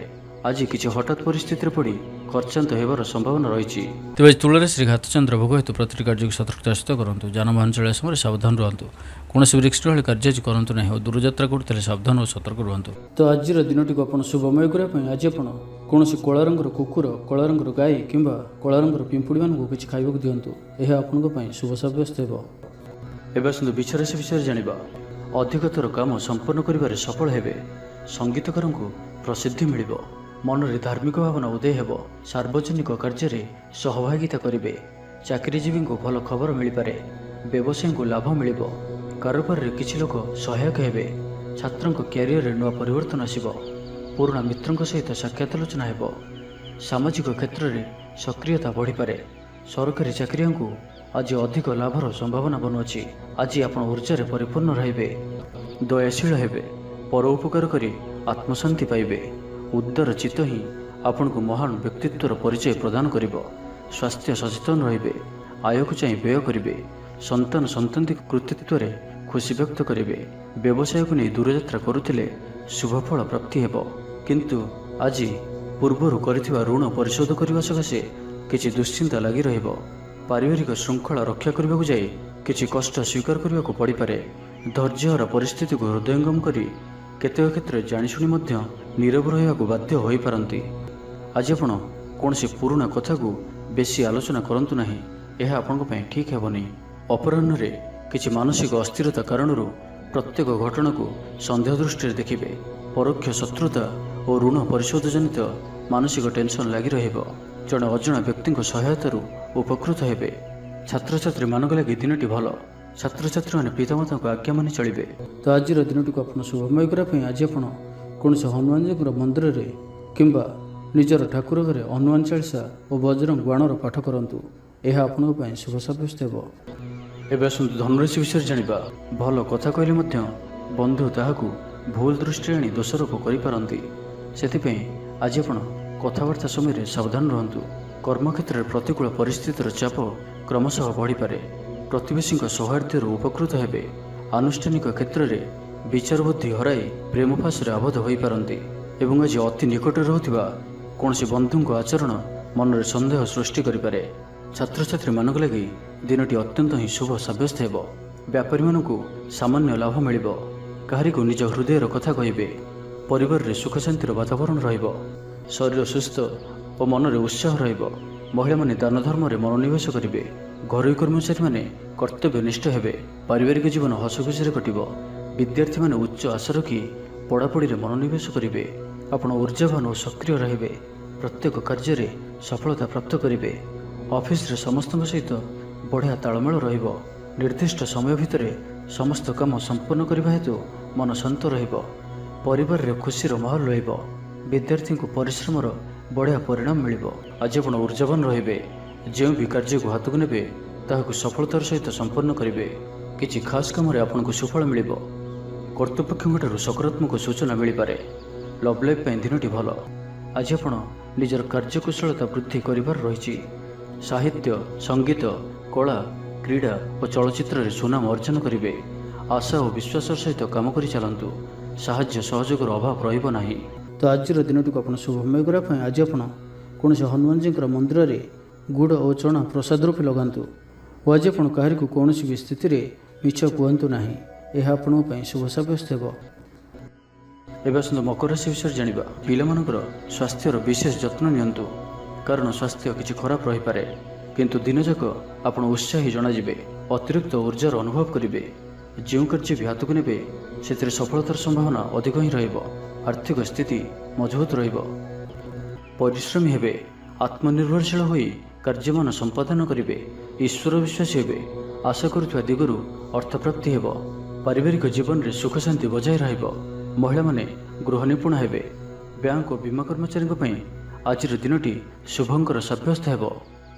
ଆଜି କିଛି ହଠାତ୍ ପରିସ୍ଥିତିରେ ପଡ଼ି ଖର୍ଚ୍ଚାନ୍ତ ହେବାର ସମ୍ଭାବନା ରହିଛି। ତେବେ ତୁଳାରେ ଶ୍ରୀ ଘାତଚନ୍ଦ୍ର ଭୋଗ ହେତୁ ପ୍ରତିଟି କାର୍ଯ୍ୟକୁ ସତର୍କତା ସହିତ କରନ୍ତୁ। ଯାନବାହନ ଚଳାଇବା ସମୟରେ ସାବଧାନ ରୁହନ୍ତୁ। କୌଣସି ରିସ୍କ ରହିଲେ କାର୍ଯ୍ୟ ଆଜି କରନ୍ତୁ ନାହିଁ ଓ ଦୂରଯାତ୍ରା କରୁଥିଲେ ସାବଧାନ ଓ ସତର୍କ ରୁହନ୍ତୁ। ତ ଆଜିର ଦିନଟିକୁ ଆପଣ ଶୁଭମୟ କରିବା ପାଇଁ ଆଜି ଆପଣ କୌଣସି କଳା ରଙ୍ଗର କୁକୁର, କଳା ରଙ୍ଗର ଗାଈ କିମ୍ବା କଳା ରଙ୍ଗର ପିମ୍ପୁଡ଼ିମାନଙ୍କୁ କିଛି ଖାଇବାକୁ ଦିଅନ୍ତୁ। ଏହା ଆପଣଙ୍କ ପାଇଁ ଶୁଭ ସାବ୍ୟସ୍ତ ହେବ। ଏବେ ଆସନ୍ତୁ ବିଛରାଶି ବିଷୟରେ ଜାଣିବା। ଅଧିକ ଥର କାମ ସମ୍ପନ୍ନ କରିବାରେ ସଫଳ ହେବେ। ସଙ୍ଗୀତକାରଙ୍କୁ ପ୍ରସିଦ୍ଧି ମିଳିବ। ମନରେ ଧାର୍ମିକ ଭାବନା ଉଦୟ ହେବ। ସାର୍ବଜନିକ କାର୍ଯ୍ୟରେ ସହଭାଗିତା କରିବେ। ଚାକିରିଜୀବୀଙ୍କୁ ଭଲ ଖବର ମିଳିପାରେ। ବ୍ୟବସାୟୀଙ୍କୁ ଲାଭ ମିଳିବ। କାରୋବାରରେ କିଛି ଲୋକ ସହାୟକ ହେବେ। ଛାତ୍ରଙ୍କ କ୍ୟାରିୟରରେ ନୂଆ ପରିବର୍ତ୍ତନ ଆସିବ। ପୁରୁଣା ମିତ୍ରଙ୍କ ସହିତ ସାକ୍ଷାତ ଆଲୋଚନା ହେବ। ସାମାଜିକ କ୍ଷେତ୍ରରେ ସକ୍ରିୟତା ବଢ଼ିପାରେ। ସରକାରୀ ଚାକିରିଆଙ୍କୁ ଆଜି ଅଧିକ ଲାଭର ସମ୍ଭାବନା ବନୁଅଛି। ଆଜି ଆପଣ ଉର୍ଜାରେ ପରିପୂର୍ଣ୍ଣ ରହିବେ। ଦୟାଶୀଳ ହେବେ। ପର ଉପକାର କରି ଆତ୍ମଶାନ୍ତି ପାଇବେ। ଉଦାର ଚିତ୍ତ ହିଁ ଆପଣଙ୍କୁ ମହାନ ବ୍ୟକ୍ତିତ୍ୱର ପରିଚୟ ପ୍ରଦାନ କରିବ। ସ୍ୱାସ୍ଥ୍ୟ ସଚେତନ ରହିବେ। ଆୟକୁ ଚାହିଁ ବ୍ୟୟ କରିବେ। ସନ୍ତାନ ସନ୍ତତି କୃତିତ୍ୱରେ ଖୁସି ବ୍ୟକ୍ତ କରିବେ। ବ୍ୟବସାୟକୁ ନେଇ ଦୂରଯାତ୍ରା କରୁଥିଲେ ଶୁଭଫଳ ପ୍ରାପ୍ତି ହେବ। କିନ୍ତୁ ଆଜି ପୂର୍ବରୁ କରିଥିବା ଋଣ ପରିଶୋଧ କରିବା ସକାଶେ କିଛି ଦୁଶ୍ଚିନ୍ତା ଲାଗି ରହିବ। ପାରିବାରିକ ଶୃଙ୍ଖଳା ରକ୍ଷା କରିବାକୁ ଯାଇ କିଛି କଷ୍ଟ ସ୍ୱୀକାର କରିବାକୁ ପଡ଼ିପାରେ। ଧୈର୍ଯ୍ୟହରା ପରିସ୍ଥିତିକୁ ହୃଦୟଙ୍ଗମ କରି କେତେକ କ୍ଷେତ୍ରରେ ଜାଣିଶୁଣି ମଧ୍ୟ ନୀରବ ରହିବାକୁ ବାଧ୍ୟ ହୋଇପାରନ୍ତି। ଆଜି ଆପଣ କୌଣସି ପୁରୁଣା କଥାକୁ ବେଶୀ ଆଲୋଚନା କରନ୍ତୁ ନାହିଁ। ଏହା ଆପଣଙ୍କ ପାଇଁ ଠିକ୍ ହେବନି। ଅପରାହ୍ନରେ କିଛି ମାନସିକ ଅସ୍ଥିରତା କାରଣରୁ ପ୍ରତ୍ୟେକ ଘଟଣାକୁ ସନ୍ଦେହ ଦୃଷ୍ଟିରେ ଦେଖିବେ। ପରୋକ୍ଷ ଶତ୍ରୁତା ଓ ଋଣ ପରିଶୋଧ ଜନିତ ମାନସିକ ଟେନସନ୍ ଲାଗି ରହିବ। ଜଣେ ଅଜଣା ବ୍ୟକ୍ତିଙ୍କ ସହାୟତାରୁ ଉପକୃତ ହେବେ। ଛାତ୍ରଛାତ୍ରୀମାନଙ୍କ ଲାଗି ଦିନଟି ଭଲ। ଛାତ୍ରଛାତ୍ରୀମାନେ ପିତାମାତାଙ୍କ ଆଜ୍ଞା ମାନି ଚଳିବେ। ତ ଆଜିର ଦିନଟିକୁ ଆପଣ ଶୁଭମୟ କରିବା ପାଇଁ ଆଜି ଆପଣ କୌଣସି ହନୁମାନଜୀଙ୍କର ମନ୍ଦିରରେ କିମ୍ବା ନିଜର ଠାକୁର ଘରେ ହନୁମାନ ଚାଳିଶା ଓ ବଜରଙ୍ଗ ବାଣର ପାଠ କରନ୍ତୁ। ଏହା ଆପଣଙ୍କ ପାଇଁ ଶୁଭ ସାବ୍ୟସ୍ତ ହେବ। ଏବେ ଆସନ୍ତୁ ଧନୁରାଶି ବିଷୟରେ ଜାଣିବା। ଭଲ କଥା କହିଲେ ମଧ୍ୟ ବନ୍ଧୁ ତାହାକୁ ଭୁଲ ଦୃଷ୍ଟିରେ ଆଣି ଦୋଷାରୋପ କରିପାରନ୍ତି। ସେଥିପାଇଁ ଆଜି ଆପଣ କଥାବାର୍ତ୍ତା ସମୟରେ ସାବଧାନ ରୁହନ୍ତୁ। କର୍ମକ୍ଷେତ୍ରରେ ପ୍ରତିକୂଳ ପରିସ୍ଥିତିର ଚାପ କ୍ରମଶଃ ବଢ଼ିପାରେ। ପ୍ରତିବେଶୀଙ୍କ ସୌହାର୍ଦ୍ଦ୍ୟରୁ ଉପକୃତ ହେବେ। ଆନୁଷ୍ଠାନିକ କ୍ଷେତ୍ରରେ ବିଚାର ବୁଦ୍ଧି ହରାଇ ପ୍ରେମ ଫାଶରେ ଆବଦ୍ଧ ହୋଇପାରନ୍ତି ଏବଂ ଆଜି ଅତି ନିକଟରେ ରହୁଥିବା କୌଣସି ବନ୍ଧୁଙ୍କ ଆଚରଣ ମନରେ ସନ୍ଦେହ ସୃଷ୍ଟି କରିପାରେ। ଛାତ୍ରଛାତ୍ରୀମାନଙ୍କ ଲାଗି ଦିନଟି ଅତ୍ୟନ୍ତ ହିଁ ଶୁଭ ସାବ୍ୟସ୍ତ ହେବ। ବ୍ୟାପାରୀମାନଙ୍କୁ ସାମାନ୍ୟ ଲାଭ ମିଳିବ। କାହାରିକୁ ନିଜ ହୃଦୟର କଥା କହିବେ। ପରିବାରରେ ସୁଖ ଶାନ୍ତିର ବାତାବରଣ ରହିବ। ଶରୀର ସୁସ୍ଥ ଓ ମନରେ ଉତ୍ସାହ ରହିବ। ମହିଳାମାନେ ଦାନ ଧର୍ମରେ ମନୋନିବେଶ କରିବେ। ଘରୋଇ କର୍ମଚାରୀମାନେ କର୍ତ୍ତବ୍ୟନିଷ୍ଠ ହେବେ। ପାରିବାରିକ ଜୀବନ ହସଖୁସିରେ କଟିବ। ବିଦ୍ୟାର୍ଥୀମାନେ ଉଚ୍ଚ ଆଶା ରଖି ପଢ଼ାପଢ଼ିରେ ମନୋନିବେଶ କରିବେ। ଆପଣ ଉର୍ଜାବାନ ଓ ସକ୍ରିୟ ରହିବେ। ପ୍ରତ୍ୟେକ କାର୍ଯ୍ୟରେ ସଫଳତା ପ୍ରାପ୍ତ କରିବେ। ଅଫିସରେ ସମସ୍ତଙ୍କ ସହିତ ବଢ଼ିଆ ତାଳମେଳ ରହିବ। ନିର୍ଦ୍ଦିଷ୍ଟ ସମୟ ଭିତରେ ସମସ୍ତ କାମ ସମ୍ପନ୍ନ କରିବା ହେତୁ ମନ ଶାନ୍ତ ରହିବ। ପରିବାରରେ ଖୁସିର ମାହୋଲ ରହିବ। ବିଦ୍ୟାର୍ଥୀଙ୍କୁ ପରିଶ୍ରମର ବଢ଼ିଆ ପରିଣାମ ମିଳିବ। ଆଜି ଆପଣ ଉର୍ଜାବାନ ରହିବେ। ଯେଉଁ ବି କାର୍ଯ୍ୟକୁ ହାତକୁ ନେବେ ତାହାକୁ ସଫଳତାର ସହିତ ସମ୍ପନ୍ନ କରିବେ। କିଛି ଖାସ୍ କାମରେ ଆପଣଙ୍କୁ ସୁଫଳ ମିଳିବ। କର୍ତ୍ତୃପକ୍ଷଙ୍କଠାରୁ ସକାରାତ୍ମକ ସୂଚନା ମିଳିପାରେ। ଲଭ୍ ଲାଇଫ୍ ପାଇଁ ଦିନଟି ଭଲ। ଆଜି ଆପଣ ନିଜର କାର୍ଯ୍ୟକୁଶଳତା ବୃଦ୍ଧି କରିବାର ରହିଛି। ସାହିତ୍ୟ, ସଙ୍ଗୀତ, କଳା, କ୍ରୀଡ଼ା ଓ ଚଳଚ୍ଚିତ୍ରରେ ସୁନାମ ଅର୍ଜନ କରିବେ। ଆଶା ଓ ବିଶ୍ୱାସର ସହିତ କାମ କରି ଚାଲନ୍ତୁ। ସାହାଯ୍ୟ ସହଯୋଗର ଅଭାବ ରହିବ ନାହିଁ। ତ ଆଜିର ଦିନଟିକୁ ଆପଣ ଶୁଭମୟ କରିବା ପାଇଁ ଆଜି ଆପଣ କୌଣସି ହନୁମାନଜୀଙ୍କର ମନ୍ଦିରରେ ଗୁଡ଼ ଓ ଚଣା ପ୍ରସାଦ ରୂପେ ଲଗାନ୍ତୁ ଓ ଆଜି ଆପଣ କାହାରିକୁ କୌଣସି ବି ସ୍ଥିତିରେ ମିଛ କୁହନ୍ତୁ ନାହିଁ। ଏହା ଆପଣଙ୍କ ପାଇଁ ଶୁଭ ସାବ୍ୟସ୍ତ ହେବ। ଏବେ ଆସନ୍ତୁ ମକର ରାଶି ବିଷୟରେ ଜାଣିବା। ପିଲାମାନଙ୍କର ସ୍ୱାସ୍ଥ୍ୟର ବିଶେଷ ଯତ୍ନ ନିଅନ୍ତୁ କାରଣ ସ୍ୱାସ୍ଥ୍ୟ କିଛି ଖରାପ ରହିପାରେ। କିନ୍ତୁ ଦିନଯାକ ଆପଣ ଉତ୍ସାହୀ ଜଣାଯିବେ। ଅତିରିକ୍ତ ଉର୍ଜାର ଅନୁଭବ କରିବେ। ଯେଉଁ କାର୍ଯ୍ୟ ବି ହାତକୁ ନେବେ ସେଥିରେ ସଫଳତାର ସମ୍ଭାବନା ଅଧିକ ହିଁ ରହିବ। ଆର୍ଥିକ ସ୍ଥିତି ମଜବୁତ ରହିବ। ପରିଶ୍ରମୀ ହେବେ। ଆତ୍ମନିର୍ଭରଶୀଳ ହୋଇ କାର୍ଯ୍ୟମାନ ସମ୍ପାଦନ କରିବେ। ଈଶ୍ୱର ବିଶ୍ୱାସୀ ହେବେ। ଆଶା କରୁଥିବା ଦିଗରୁ ଅର୍ଥପ୍ରାପ୍ତି ହେବ। ପାରିବାରିକ ଜୀବନରେ ସୁଖ ଶାନ୍ତି ବଜାୟ ରହିବ। ମହିଳାମାନେ ଗୃହ ନିପୁଣ ହେବେ। ବ୍ୟାଙ୍କ ଓ ବୀମା କର୍ମଚାରୀଙ୍କ ପାଇଁ ଆଜିର ଦିନଟି ଶୁଭଙ୍କର ସାବ୍ୟସ୍ତ ହେବ।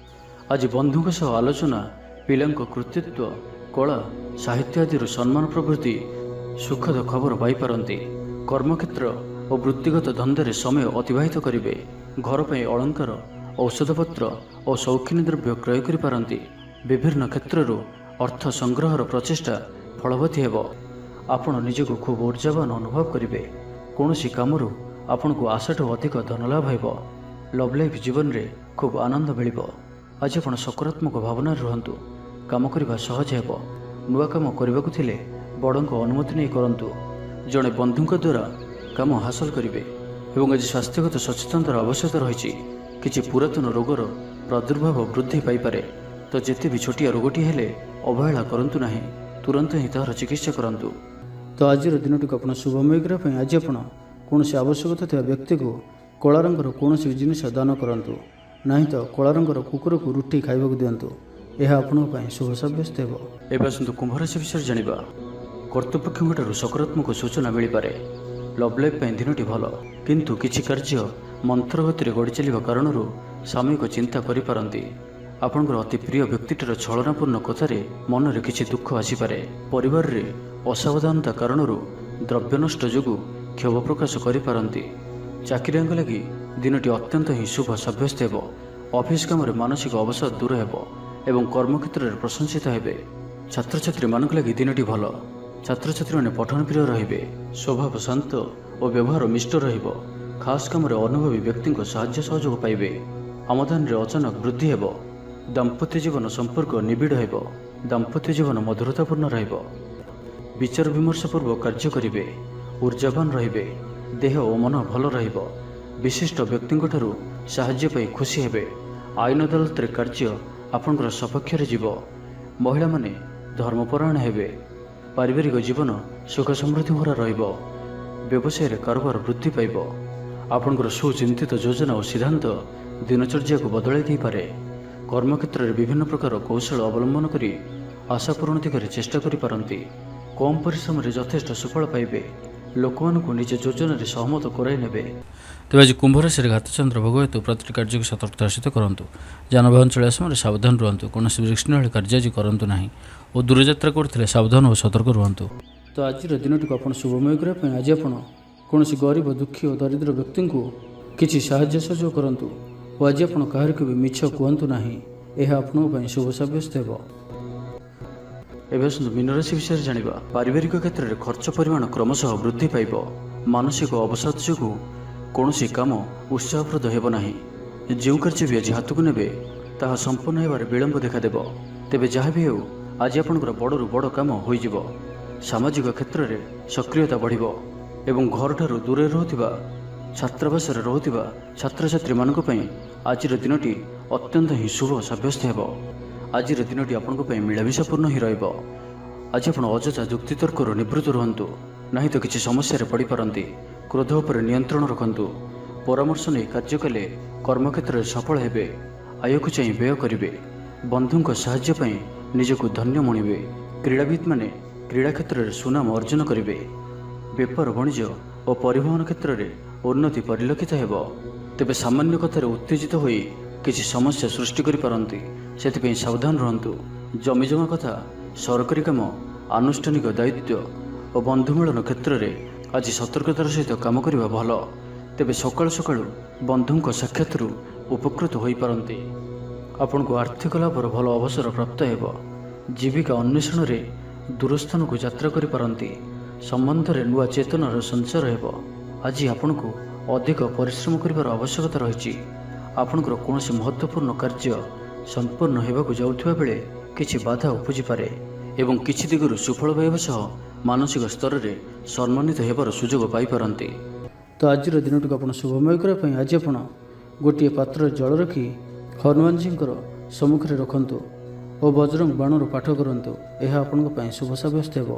ଆଜି ବନ୍ଧୁଙ୍କ ସହ ଆଲୋଚନା, ପିଲାଙ୍କ କୃତିତ୍ୱ, କଳା, ସାହିତ୍ୟ ଆଦିରୁ ସମ୍ମାନ ପ୍ରଭୃତି ସୁଖଦ ଖବର ପାଇପାରନ୍ତି। କର୍ମକ୍ଷେତ୍ର ଓ ବୃତ୍ତିଗତ ଧନ୍ଦାରେ ସମୟ ଅତିବାହିତ କରିବେ। ଘର ପାଇଁ ଅଳଙ୍କାର, ଔଷଧପତ୍ର ଓ ସୌଖିନୀ ଦ୍ରବ୍ୟ କ୍ରୟ କରିପାରନ୍ତି। ବିଭିନ୍ନ କ୍ଷେତ୍ରରୁ ଅର୍ଥ ସଂଗ୍ରହର ପ୍ରଚେଷ୍ଟା ଫଳବତୀ ହେବ। ଆପଣ ନିଜକୁ ଖୁବ୍ ऊर्जावान ଅନୁଭବ କରିବେ। କୌଣସି କାମରୁ ଆପଣଙ୍କୁ ଆଶାଠୁ ଅଧିକ ଧନଲାଭ ହେବ। ଲଭ୍ ଲାଇଫ୍ ଜୀବନରେ ଖୁବ୍ ଆନନ୍ଦ ମିଳିବ। ଆଜି ଆପଣ ସକାରାତ୍ମକ ଭାବନାରେ ରୁହନ୍ତୁ। କାମ କରିବା ସହଜ ହେବ। ନୂଆ କାମ କରିବାକୁ ଥିଲେ ବଡ଼ଙ୍କ ଅନୁମତି ନେଇ କରନ୍ତୁ। ଜଣେ ବନ୍ଧୁଙ୍କ ଦ୍ୱାରା କାମ ହାସଲ କରିବେ ଏବଂ ଆଜି ସ୍ୱାସ୍ଥ୍ୟଗତ ସଚେତନତାର ଆବଶ୍ୟକତା ରହିଛି। କିଛି ପୁରାତନ ରୋଗର ପ୍ରାଦୁର୍ଭାବ ବୃଦ୍ଧି ପାଇପାରେ, ତ ଯେତେ ବି ଛୋଟିଆ ରୋଗଟି ହେଲେ ଅବହେଳା କରନ୍ତୁ ନାହିଁ, ତୁରନ୍ତ ହିଁ ତାହାର ଚିକିତ୍ସା କରନ୍ତୁ। ତ ଆଜିର ଦିନଟିକୁ ଆପଣ ଶୁଭମୟ କରିବା ପାଇଁ ଆଜି ଆପଣ କୌଣସି ଆବଶ୍ୟକତା ଥିବା ବ୍ୟକ୍ତିକୁ କଳା ରଙ୍ଗର କୌଣସି ଜିନିଷ ଦାନ କରନ୍ତୁ। ନାହିଁ ତ କଳା ରଙ୍ଗର କୁକୁରକୁ ରୁଟି ଖାଇବାକୁ ଦିଅନ୍ତୁ। ଏହା ଆପଣଙ୍କ ପାଇଁ ଶୁଭ ସାବ୍ୟସ୍ତ ହେବ। ଏବେ ଆସନ୍ତୁ କୁମ୍ଭ ରାଶି ବିଷୟରେ ଜାଣିବା। କର୍ତ୍ତୃପକ୍ଷଙ୍କଠାରୁ ସକାରାତ୍ମକ ସୂଚନା ମିଳିପାରେ। ଲଭ୍ ଲାଇଫ୍ ପାଇଁ ଦିନଟି ଭଲ, କିନ୍ତୁ କିଛି କାର୍ଯ୍ୟ ମନ୍ତ୍ରଗତିରେ ଗଡ଼ି ଚାଲିବା କାରଣରୁ ସାମୟିକ ଚିନ୍ତା କରିପାରନ୍ତି। ଆପଣଙ୍କର ଅତି ପ୍ରିୟ ବ୍ୟକ୍ତିଟିର ଛଳନାପୂର୍ଣ୍ଣ କଥାରେ ମନରେ କିଛି ଦୁଃଖ ଆସିପାରେ। ପରିବାରରେ ଅସାବଧାନତା କାରଣରୁ ଦ୍ରବ୍ୟ ନଷ୍ଟ ଯୋଗୁଁ କ୍ଷୋଭ ପ୍ରକାଶ କରିପାରନ୍ତି। ଚାକିରିଆଙ୍କ ଲାଗି ଦିନଟି ଅତ୍ୟନ୍ତ ହିଁ ଶୁଭ ସାବ୍ୟସ୍ତ ହେବ। ଅଫିସ୍ କାମରେ ମାନସିକ ଅବସାଦ ଦୂର ହେବ ଏବଂ କର୍ମକ୍ଷେତ୍ରରେ ପ୍ରଶଂସିତ ହେବେ। ଛାତ୍ରଛାତ୍ରୀମାନଙ୍କ ଲାଗି ଦିନଟି ଭଲ। ଛାତ୍ରଛାତ୍ରୀମାନେ ପଠନ ପ୍ରିୟ ରହିବେ। ସ୍ୱଭାବ ଶାନ୍ତ ଓ ବ୍ୟବହାର ମିଷ୍ଟ ରହିବ। ଖାସ୍ କାମରେ ଅନୁଭବୀ ବ୍ୟକ୍ତିଙ୍କ ସାହାଯ୍ୟ ସହଯୋଗ ପାଇବେ। ଆମଦାନୀରେ ଅଚାନକ ବୃଦ୍ଧି ହେବ। ଦାମ୍ପତ୍ୟ ଜୀବନ ସମ୍ପର୍କ ନିବିଡ଼ ହେବ। ଦାମ୍ପତ୍ୟ ଜୀବନ ମଧୁରତାପୂର୍ଣ୍ଣ ରହିବ। ବିଚାର ବିମର୍ଶ ପୂର୍ବକ କାର୍ଯ୍ୟ କରିବେ। ऊर्जावान ରହିବେ। ଦେହ ଓ ମନ ଭଲ ରହିବ। ବିଶିଷ୍ଟ ବ୍ୟକ୍ତିଙ୍କଠାରୁ ସାହାଯ୍ୟ ପାଇ ଖୁସି ହେବେ। ଆଇନ ଅଦାଲତରେ କାର୍ଯ୍ୟ ଆପଣଙ୍କର ସପକ୍ଷରେ ଯିବ। ମହିଳାମାନେ ଧର୍ମପରାୟଣ ହେବେ। ପାରିବାରିକ ଜୀବନ ସୁଖ ସମୃଦ୍ଧି ଭରା ରହିବ। ବ୍ୟବସାୟରେ କାରବାର ବୃଦ୍ଧି ପାଇବ। ଆପଣଙ୍କର ସୁଚିନ୍ତିତ ଯୋଜନା ଓ ସିଦ୍ଧାନ୍ତ ଦିନଚର୍ଯ୍ୟାକୁ ବଦଳାଇ ଦେଇପାରେ। କର୍ମକ୍ଷେତ୍ରରେ ବିଭିନ୍ନ ପ୍ରକାର କୌଶଳ ଅବଲମ୍ବନ କରି ଆଶା ପୂରଣ ଦିଗରେ ଚେଷ୍ଟା କରିପାରନ୍ତି। କମ୍ ପରିଶ୍ରମରେ ଯଥେଷ୍ଟ ସୁଫଳ ପାଇବେ। ଲୋକମାନଙ୍କୁ ନିଜ ଯୋଜନାରେ ସହମତ କରାଇ ନେବେ। ତେବେ ଆଜି କୁମ୍ଭ ରାଶିରେ ଘାତଚନ୍ଦ୍ର ଭୋଗ ହେତୁ ପ୍ରତିଟି କାର୍ଯ୍ୟକୁ ସତର୍କତାର ସହିତ କରନ୍ତୁ। ଯାନବାହନ ଚଳାଇବା ସମୟରେ ସାବଧାନ ରୁହନ୍ତୁ। କୌଣସି ବିଚ୍ଛିନ୍ନଳି କାର୍ଯ୍ୟ ଆଜି କରନ୍ତୁ ନାହିଁ ଓ ଦୂରଯାତ୍ରା କରୁଥିଲେ ସାବଧାନ ଓ ସତର୍କ ରୁହନ୍ତୁ। ତ ଆଜିର ଦିନଟିକୁ ଆପଣ ଶୁଭମୟ କରିବା ପାଇଁ ଆଜି ଆପଣ କୌଣସି ଗରିବ, ଦୁଃଖୀ ଓ ଦରିଦ୍ର ବ୍ୟକ୍ତିଙ୍କୁ କିଛି ସାହାଯ୍ୟ ସହଯୋଗ କରନ୍ତୁ ଓ ଆଜି ଆପଣ କାହାରିକୁ ବି ମିଛ କୁହନ୍ତୁ ନାହିଁ। ଏହା ଆପଣଙ୍କ ପାଇଁ ଶୁଭ ସାବ୍ୟସ୍ତ ହେବ। ଏବେ ଆସନ୍ତୁ ମୀନରାଶି ବିଷୟରେ ଜାଣିବା। ପାରିବାରିକ କ୍ଷେତ୍ରରେ ଖର୍ଚ୍ଚ ପରିମାଣ କ୍ରମଶଃ ବୃଦ୍ଧି ପାଇବ। ମାନସିକ ଅବସାଦ ଯୋଗୁଁ କୌଣସି କାମ ଉତ୍ସାହପ୍ରଦ ହେବ ନାହିଁ। ଯେଉଁ କାର୍ଯ୍ୟ ବି ଆଜି ହାତକୁ ନେବେ ତାହା ସମ୍ପୂର୍ଣ୍ଣ ହେବାରେ ବିଳମ୍ବ ଦେଖାଦେବ। ତେବେ ଯାହା ବି ହେଉ ଆଜି ଆପଣଙ୍କର ବଡ଼ରୁ ବଡ଼ କାମ ହୋଇଯିବ। ସାମାଜିକ କ୍ଷେତ୍ରରେ ସକ୍ରିୟତା ବଢ଼ିବ ଏବଂ ଘରଠାରୁ ଦୂରରେ ରହୁଥିବା, ଛାତ୍ରାବାସରେ ରହୁଥିବା ଛାତ୍ରଛାତ୍ରୀମାନଙ୍କ ପାଇଁ ଆଜିର ଦିନଟି ଅତ୍ୟନ୍ତ ହିଁ ଶୁଭ ସାବ୍ୟସ୍ତ ହେବ। ଆଜିର ଦିନଟି ଆପଣଙ୍କ ପାଇଁ ମିଳାମିଶାପୂର୍ଣ୍ଣ ହିଁ ରହିବ। ଆଜି ଆପଣ ଅଯଥା ଯୁକ୍ତିତର୍କରୁ ନିବୃତ୍ତ ରୁହନ୍ତୁ, ନାହିଁ ତ କିଛି ସମସ୍ୟାରେ ପଡ଼ିପାରନ୍ତି। କ୍ରୋଧ ଉପରେ ନିୟନ୍ତ୍ରଣ ରଖନ୍ତୁ। ପରାମର୍ଶ ନେଇ କାର୍ଯ୍ୟ କଲେ କର୍ମକ୍ଷେତ୍ରରେ ସଫଳ ହେବେ। ଆୟକୁ ଚାହିଁ ବ୍ୟୟ କରିବେ। ବନ୍ଧୁଙ୍କ ସାହାଯ୍ୟ ପାଇଁ ନିଜକୁ ଧନ୍ୟ ମଣିବେ। କ୍ରୀଡ଼ାବିତ୍ମାନେ କ୍ରୀଡ଼ା କ୍ଷେତ୍ରରେ ସୁନାମ ଅର୍ଜନ କରିବେ। ବେପାର ବାଣିଜ୍ୟ ଓ ପରିବହନ କ୍ଷେତ୍ରରେ ଉନ୍ନତି ପରିଲକ୍ଷିତ ହେବ। ତେବେ ସାମାନ୍ୟ କଥାରେ ଉତ୍ତେଜିତ ହୋଇ କିଛି ସମସ୍ୟା ସୃଷ୍ଟି କରିପାରନ୍ତି। ସେଥିପାଇଁ ସାବଧାନ ରୁହନ୍ତୁ। ଜମିଜମା କଥା, ସରକାରୀ କାମ, ଆନୁଷ୍ଠାନିକ ଦାୟିତ୍ୱ ଓ ବନ୍ଧୁମିଳନ କ୍ଷେତ୍ରରେ ଆଜି ସତର୍କତାର ସହିତ କାମ କରିବା ଭଲ। ତେବେ ସକାଳୁ ସକାଳୁ ବନ୍ଧୁଙ୍କ ସାକ୍ଷାତରୁ ଉପକୃତ ହୋଇପାରନ୍ତି। ଆପଣଙ୍କୁ ଆର୍ଥିକ ଲାଭର ଭଲ ଅବସର ପ୍ରାପ୍ତ ହେବ। ଜୀବିକା ଅନ୍ୱେଷଣରେ ଦୂରସ୍ଥାନକୁ ଯାତ୍ରା କରିପାରନ୍ତି। ସମ୍ବନ୍ଧରେ ନୂଆ ଚେତନାର ସଞ୍ଚାର ହେବ। ଆଜି ଆପଣଙ୍କୁ ଅଧିକ ପରିଶ୍ରମ କରିବାର ଆବଶ୍ୟକତା ରହିଛି। ଆପଣଙ୍କର କୌଣସି ମହତ୍ତ୍ୱପୂର୍ଣ୍ଣ କାର୍ଯ୍ୟ ସମ୍ପୂର୍ଣ୍ଣ ହେବାକୁ ଯାଉଥିବା ବେଳେ କିଛି ବାଧା ଉପୁଜିପାରେ ଏବଂ କିଛି ଦିଗରୁ ସୁଫଳ ପାଇବା ସହ ମାନସିକ ସ୍ତରରେ ସମ୍ମାନିତ ହେବାର ସୁଯୋଗ ପାଇପାରନ୍ତି। ତ ଆଜିର ଦିନଟିକୁ ଆପଣ ଶୁଭମୟ କରିବା ପାଇଁ ଆଜି ଆପଣ ଗୋଟିଏ ପାତ୍ରରେ ଜଳ ରଖି ହନୁମାନଜୀଙ୍କର ସମ୍ମୁଖରେ ରଖନ୍ତୁ ଓ ବଜରଙ୍ଗ ବାଣରୁ ପାଠ କରନ୍ତୁ। ଏହା ଆପଣଙ୍କ ପାଇଁ ଶୁଭ ସାବ୍ୟସ୍ତ ହେବ।